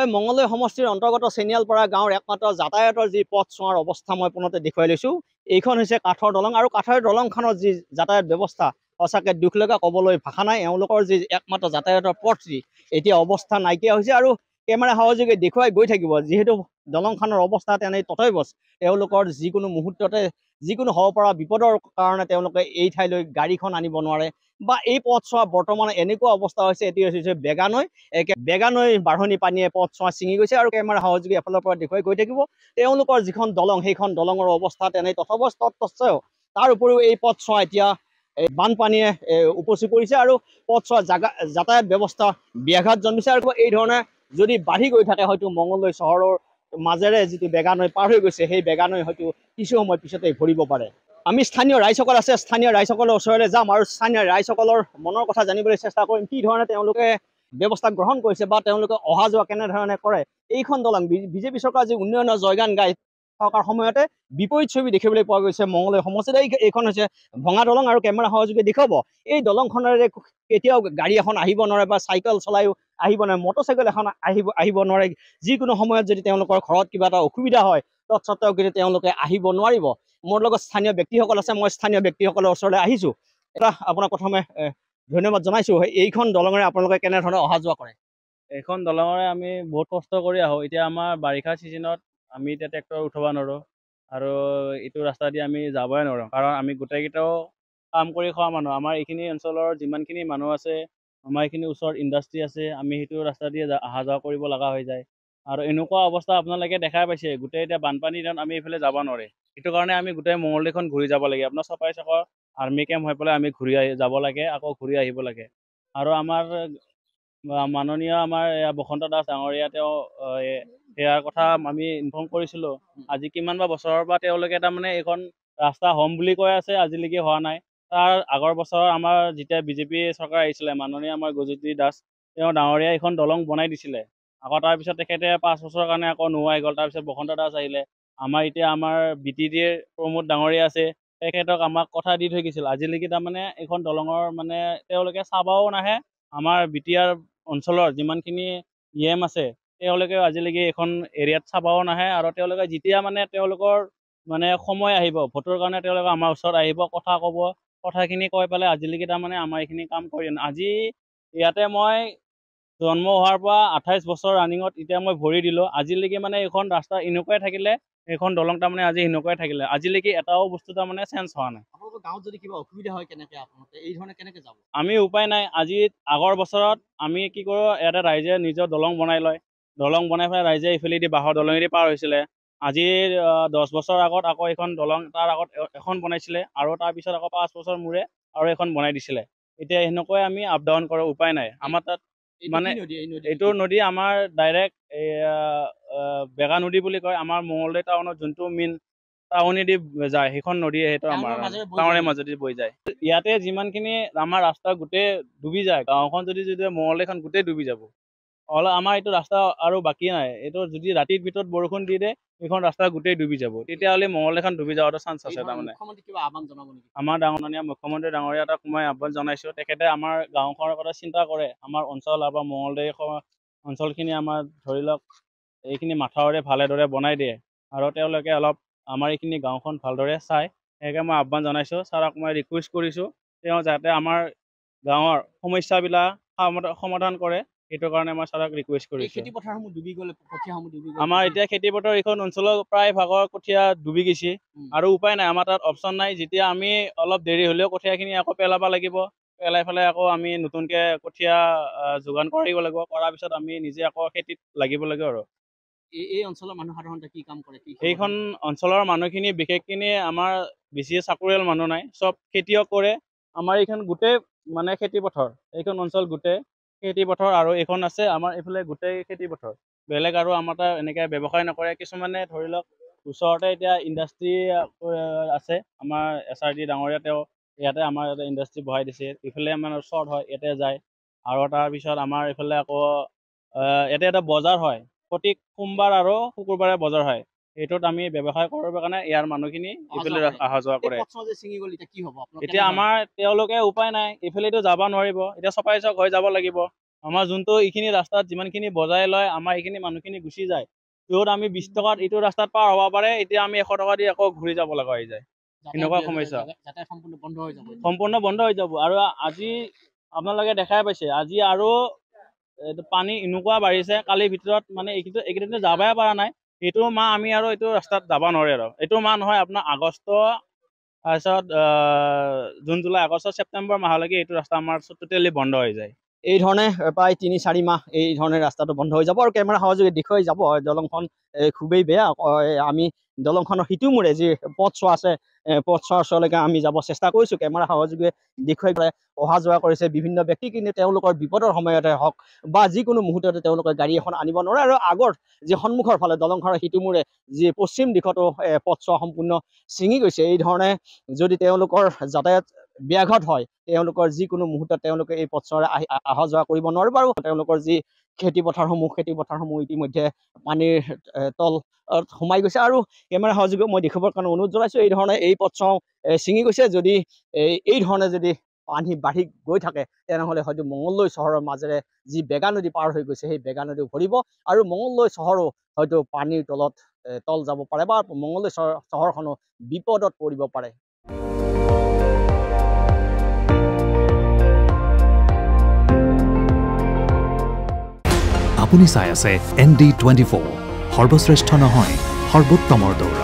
হয় মঙলদৈ সমষ্টিৰ অন্তৰ্গত চেনিয়ালপাৰা গাঁৱৰ একমাত্ৰ যাতায়াতৰ যি পথ চোৱাৰ অৱস্থা মই পুনতে দেখুৱাই লৈছোঁ। এইখন হৈছে কাঠৰ দলং আৰু কাঠৰ দলংখনৰ যি যাতায়াত ব্যৱস্থা সঁচাকৈ দুখ লগা, ক'বলৈ ভাষা নাই। এওঁলোকৰ যি একমাত্ৰ যাতায়াতৰ পথ যি এতিয়া অৱস্থা নাইকিয়া হৈছে আৰু কেমেৰা সহযোগে দেখুৱাই গৈ থাকিব। যিহেতু দলংখনৰ অৱস্থা তেনে তথৈবচ, তেওঁলোকৰ যিকোনো মুহূৰ্ততে যিকোনো হ'ব পৰা বিপদৰ কাৰণে তেওঁলোকে এই ঠাইলৈ গাড়ীখন আনিব নোৱাৰে বা এই পথছোৱা বৰ্তমান এনেকুৱা অৱস্থা হৈছে। এতিয়া হৈছে বেগানৈ, বেগানৈ বাঢ়নি পানীয়ে পথছোৱা ছিঙি গৈছে আৰু কেমেৰা সহযোগী এফালৰ পৰা দেখুৱাই গৈ থাকিব। তেওঁলোকৰ যিখন দলং সেইখন দলঙৰ অৱস্থা তেনে তথৈবচ তৎস্বচ্ছ। তাৰ উপৰিও এই পথছোৱা এতিয়া বানপানীয়ে উপচি পৰিছে আৰু পথছোৱা যাতায়াত ব্যৱস্থা ব্যাঘাত জন্মিছে। আৰু এই ধৰণে যদি বাঢ়ি গৈ থাকে হয়তো মঙলদৈ চহৰৰ মাজেৰে যিটো বেগানৈ পাৰ হৈ গৈছে সেই বেগানৈ হয়তো কিছু সময় পিছতে ভৰিব পাৰে। আমি স্থানীয় ৰাইজসকল আছে, স্থানীয় ৰাইজসকলৰ ওচৰলৈ যাম আৰু স্থানীয় ৰাইজসকলৰ মনৰ কথা জানিবলৈ চেষ্টা কৰিম। কি ধৰণে তেওঁলোকে ব্যৱস্থা গ্ৰহণ কৰিছে বা তেওঁলোকে অহা যোৱা কেনেধৰণে কৰে। এইখন দলং বিজেপি চৰকাৰ যি উন্নয়নৰ জয়গান গাই থকাৰ সময়তে বিপৰীত ছবি দেখিবলৈ পোৱা গৈছে মঙলদৈ সমষ্টিত। এইখন হৈছে ভঙা দলং আৰু কেমেৰা সহযোগে দেখুৱাব এই দলংখনেৰে কেতিয়াও গাড়ী এখন আহিব নোৱাৰে বা চাইকেল চলাইও আহিব নোৱাৰে, মটৰচাইকেল এখন আহিব নোৱাৰে। যিকোনো সময়ত যদি তেওঁলোকৰ ঘৰত কিবা এটা অসুবিধা হয় তৎসত্ত্বেও কিন্তু তেওঁলোকে আহিব নোৱাৰিব। মোৰ লগত স্থানীয় ব্যক্তিসকল আছে, মই স্থানীয় ব্যক্তিসকলৰ ওচৰলৈ আহিছোঁ। এটা আপোনাক প্ৰথমে ধন্যবাদ জনাইছোঁ। এইখন দলঙেৰে আপোনালোকে কেনেধৰণে অহা যোৱা কৰে? এইখন দলঙৰে আমি বহুত কষ্ট কৰি আহোঁ। এতিয়া আমাৰ বাৰিষা ছিজনত আমি এতিয়া ট্ৰেক্টৰ উঠাব নোৱাৰোঁ আৰু এইটো ৰাস্তা দি আমি যাবই নোৱাৰোঁ, কাৰণ আমি গোটেইকেইটাও কাম কৰি খোৱা মানুহ। আমাৰ এইখিনি অঞ্চলৰ যিমানখিনি মানুহ আছে, আমাৰ এইখিনি ওচৰত ইণ্ডাষ্ট্ৰি আছে, আমি সেইটো ৰাস্তা দিয়ে অহা যোৱা কৰিব লগা হৈ যায়। আৰু এনেকুৱা অৱস্থা আপোনালোকে দেখাই পাইছে, গোটেই এতিয়া বানপানীৰ দিনত আমি এইফালে যাব নোৱাৰে। সেইটো কাৰণে আমি গোটেই মঙলদৈখন ঘূৰি যাব লাগে। আপোনাৰ চপাই চকৰ আৰ্মি কেম্প হৈ পেলাই আমি ঘূৰি যাব লাগে, আকৌ ঘূৰি আহিব লাগে। আৰু আমাৰ মাননীয় আমাৰ বসন্ত দাস ডাঙৰীয়া তেওঁ ইয়াৰ কথা আমি ইনফৰ্ম কৰিছিলোঁ। আজি কিমান বা বছৰৰ পৰা তেওঁলোকে তাৰমানে এইখন ৰাস্তা হ'ম বুলি কৈ আছে, আজিলৈকে হোৱা নাই। তাৰ আগৰ বছৰ আমাৰ যেতিয়া বিজেপি চৰকাৰ আহিছিলে, মাননীয় আমাৰ গজুতি দাস তেওঁ ডাঙৰীয়া এইখন দলং বনাই দিছিলে। আকৌ তাৰপিছত তেখেতে 5 বছৰৰ কাৰণে আকৌ নোহোৱাই গ'ল। তাৰপিছত বসন্ত দাস আহিলে। এতিয়া আমাৰ BTDৰ প্ৰমোদ ডাঙৰীয়া আছে, তেখেতক আমাক কথা দি থৈ গৈছিল। আজিলৈকে তাৰমানে এইখন দলঙৰ মানে তেওঁলোকে চাবাও নাহে। আমাৰ BTR অঞ্চলৰ যিমানখিনি EM আছে তেওঁলোকে আজিলৈকে এইখন এৰিয়াত চাবাও নাহে। আৰু তেওঁলোকে যেতিয়া মানে তেওঁলোকৰ মানে সময় আহিব ভোটৰ কাৰণে তেওঁলোকে আমাৰ ওচৰত আহিব, কথা ক'ব। কথাখিনি কৈ পেলাই আজিলৈকে তাৰমানে আমাৰ এইখিনি কাম কৰি আজি ইয়াতে মই জন্ম হোৱাৰ পৰা 28 বছৰ ৰানিঙত এতিয়া মই ভৰি দিলোঁ। আজিলৈকে মানে এইখন ৰাস্তা এনেকুৱাই থাকিলে, এইখন দলং তাৰমানে আজি এনেকুৱাই থাকিলে, আজিলৈকে এটাও বস্তু তাৰমানে চেঞ্জ হোৱা নাই। আপোনালোকৰ গাঁৱত যদি কিবা অসুবিধা হয় কেনেকৈ আপোনালোকে এই ধৰণে কেনেকৈ যাব? আমি উপায় নাই। আজি আগৰ বছৰত আমি কি কৰোঁ, ইয়াতে ৰাইজে নিজৰ দলং বনাই লয়। দলং বনাই পেলাই ৰাইজে ইফালেদি বাঁহৰ দলঙেদি পাৰ হৈছিলে। আজি 10 বছৰ আগত আকৌ এখন দলং তাৰ আগত এখন বনাইছিলে আৰু তাৰপিছত আকৌ 5 বছৰ মূৰে আৰু এখন বনাই দিছিলে। এতিয়া সেনেকৈ আমি আপ ডাউন কৰোঁ, উপায় নাই। আমাৰ তাত মানে এইটো নদী আমাৰ ডাইৰেক্ট বেগা নদী বুলি কয়। আমাৰ মঙলদৈ টাউনত যোনটো মেইন টাউনেদি যায় সেইখন নদী, সেইটো আমাৰ টাউনৰ মাজেদি বৈ যায়। ইয়াতে যিমানখিনি আমাৰ ৰাস্তা গোটেই ডুবি যায়, গাঁওখন যদি মঙলদৈখন গোটেই ডুবি যাব। আমাৰ এইটো ৰাস্তা আৰু বাকী নাই। এইটো যদি ৰাতিৰ ভিতৰত বৰষুণ দি দিয়ে এইখন ৰাস্তা গোটেই ডুবি যাব, তেতিয়াহ'লে মঙলদৈখন ডুবি যোৱাটো চান্স আছে। তাৰমানে আমাৰ মাননীয় মুখ্যমন্ত্ৰী ডাঙৰীয়া এটাক মই আহ্বান জনাইছোঁ। তেখেতে আমাৰ গাঁওখনৰ কথা চিন্তা কৰে। আমাৰ অঞ্চল বা মঙলদৈ অঞ্চলখিনি আমাৰ ধৰি লওক এইখিনি মাথাউৰি ভালেদৰে বনাই দিয়ে আৰু তেওঁলোকে অলপ আমাৰ এইখিনি গাঁওখন ভালদৰে চায়। সেয়েহে মই আহ্বান জনাইছোঁ। ছাৰক মই ৰিকুৱেষ্ট কৰিছোঁ তেওঁ যাতে আমাৰ গাঁৱৰ সমস্যাবিলাক সমাধান কৰে, সেইটো কাৰণে মই ছাৰক ৰিকুৱেষ্ট কৰিছোঁ। আমাৰ এতিয়া খেতিপথাৰ এইখন অঞ্চলৰ প্ৰায় ভাগৰ কঠীয়া ডুবি গৈছে আৰু উপায় নাই, আমাৰ তাত অপশ্যন নাই। যেতিয়া আমি অলপ দেৰি হ'লেও কঠীয়াখিনি আকৌ পেলাব লাগিব, পেলাই পেলাই আকৌ আমি নতুনকৈ কঠীয়া যোগান কৰিব লাগিব। কৰাৰ পিছত আমি নিজে আকৌ খেতিত লাগিব লাগিব। আৰু এই অঞ্চলৰ মানুহ সাধাৰণতে কি কাম কৰে? এইখন অঞ্চলৰ মানুহখিনি বিশেষখিনি আমাৰ বেছি চাকৰিয়াল মানুহ নাই, চব খেতিয়ক কৰে। আমাৰ এইখন গোটেই মানে খেতি পথাৰ, এইখন অঞ্চল গোটেই খেতি পথাৰ আৰু এইখন আছে আমাৰ এইফালে গোটেই খেতি পথাৰ। বেলেগ আৰু আমাৰ তাত এনেকৈ ব্যৱসায় নকৰে। কিছুমানে ধৰি লওক ওচৰতে এতিয়া ইণ্ডাষ্ট্ৰি আছে। আমাৰ SRD ডাঙৰীয়া তেওঁ ইয়াতে আমাৰ ইয়াতে ইণ্ডাষ্ট্ৰি বহাই দিছে। ইফালে মানে শ্বৰ্ট হয়, ইয়াতে যায়। আৰু তাৰপিছত আমাৰ এইফালে আকৌ ইয়াতে এটা বজাৰ হয়, প্ৰতি সোমবাৰ আৰু শুকুৰবাৰে বজাৰ হয়। সেইটোত আমি ব্যৱসায় কৰিবৰ কাৰণে ইয়াৰ মানুহখিনি এইফালে অহা যোৱা কৰে। এতিয়া আমাৰ তেওঁলোকে উপায় নাই, এইফালেতো যাব নোৱাৰিব। এতিয়া চপাই চক হৈ যাব লাগিব। আমাৰ যোনটো এইখিনি ৰাস্তাত যিমানখিনি বজাই লয় আমাৰ এইখিনি মানুহখিনি গুচি যায় য'ত আমি 20 টকাত এইটো ৰাস্তাত পাৰ হ'ব পাৰে এতিয়া আমি 100 টকা দি আকৌ ঘূৰি যাব লগা হৈ যায় এনেকুৱা সমস্যা সম্পূৰ্ণ বন্ধ হৈ যাব আৰু আজি আপোনালোকে দেখাই পাইছে আজি আৰু পানী এনেকুৱা বাঢ়িছে কালিৰ ভিতৰত মানে এইকেইদিন যাবই পৰা নাই এইটো মাহ আমি আৰু এইটো ৰাস্তাত যাব নোৱাৰে আৰু এইটো মাহ নহয় আপোনাৰ আগষ্ট তাৰপিছত জুন জুলাই আগষ্ট ছেপ্টেম্বৰ মাহলৈকে এইটো ৰাস্তা আমাৰ টোটেলি বন্ধ হৈ যায় এই ধৰণে প্ৰায় ৩-৪ মাহ এই ধৰণে ৰাস্তাটো বন্ধ হৈ যাব আৰু কেমেৰা সহযোগে দেখুৱাই যাব দলংখন খুবেই বেয়া আমি দলংখনৰ সিটো মূৰে যি পথছোৱা আছে পথছোৱাৰ ওচৰলৈকে আমি যাব চেষ্টা কৰিছোঁ কেমেৰা সহযোগে দেখুৱাই পেলাই অহা যোৱা কৰিছে বিভিন্ন ব্যক্তি কিন্তু তেওঁলোকৰ বিপদৰ সময়তে হওক বা যিকোনো মুহূৰ্ততে তেওঁলোকে গাড়ী এখন আনিব নোৱাৰে আৰু আগৰ যি সন্মুখৰ ফালে দলংখনৰ সিটো মূৰে যি পশ্চিম দিশতো পথছোৱা সম্পূৰ্ণ ছিঙি গৈছে এই ধৰণে যদি তেওঁলোকৰ যাতায়াত ব্যাঘাত হয় তেওঁলোকৰ যিকোনো মুহূৰ্তত তেওঁলোকে এই পথছোৱাৰে অহা যোৱা কৰিব নোৱাৰিব আৰু তেওঁলোকৰ যি খেতি পথাৰসমূহ ইতিমধ্যে পানীৰ তল সোমাই গৈছে আৰু কেমেৰা সহযোগে মই দেখিবৰ কাৰণে অনুৰোধ জনাইছোঁ এই ধৰণে এই পথছোৱা ছিঙি গৈছে যদি এই ধৰণে যদি পানী বাঢ়ি গৈ থাকে তেনেহ'লে হয়তো মঙলদৈ চহৰৰ মাজেৰে যি বেগা নদী পাৰ হৈ গৈছে সেই বেগা নদী ভৰিব আৰু মঙলদৈ চহৰো হয়তো পানীৰ তলত তল যাব পাৰে বা মঙলদৈ চহৰখনো বিপদত পৰিব পাৰে আপুনি চাই আছে ND24 সৰ্বশ্ৰেষ্ঠ নহয় সৰ্বোত্তমৰ দৌৰ